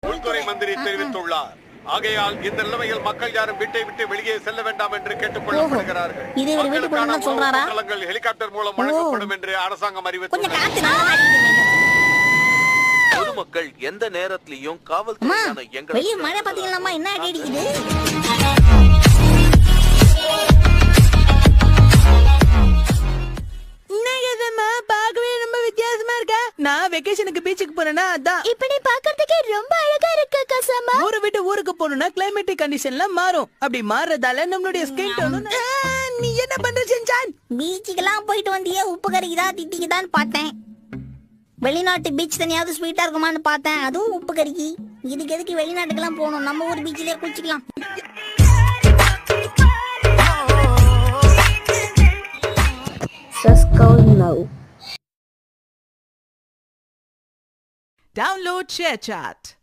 உள்துறை மந்திரி தெரிவித்துள்ளார். ஆகையால் இந்த நிலைமையில் மக்கள் யாரும் வீட்டை விட்டு வெளியே செல்ல வேண்டாம் என்று கேட்டுக் கொள்ளப்படுகிறார்கள். ஹெலிகாப்டர் மூலம் வழங்கப்படும் என்று அரசாங்கம் அறிவித்துள்ளது. பொதுமக்கள் எந்த நேரத்திலையும் காவல்துறையான வெளிய மழை பாத்தீங்களா என்ன அடி அடிக்குது. பார்க்கவே ரொம்ப வித்தியாசமா இருக்கா. நான் வெக்கேஷனுக்கு பீச்சுக்கு போறேன்னா அதான். இப்படி பார்க்கிறதுக்கு ரொம்ப அழகா இருக்கு கசாமா. ஊரை விட்டு ஊருக்கு போறோம்னா கிளைமேட்டிக் கண்டிஷன்லாம் மாறும். அப்படி மாறதால நம்மளுடைய ஸ்கின் டோன். நீ என்ன பண்ற செஞ்சான்? பீச்சுக்கெல்லாம் போயிட்டு வந்தியே, உப்பு கறிக்குதா திட்டிக்குதான்னு பார்த்தேன். வெளிநாட்டு பீச் தனியாவது ஸ்வீட்டா இருக்குமான்னு பார்த்தேன், அதுவும் உப்பு கறிக்கு. இதுக்கு எதுக்கு வெளிநாட்டுக்கெல்லாம் போகணும், நம்ம ஊர் பீச்சிலே குளிச்சுக்கலாம். Download ShareChat.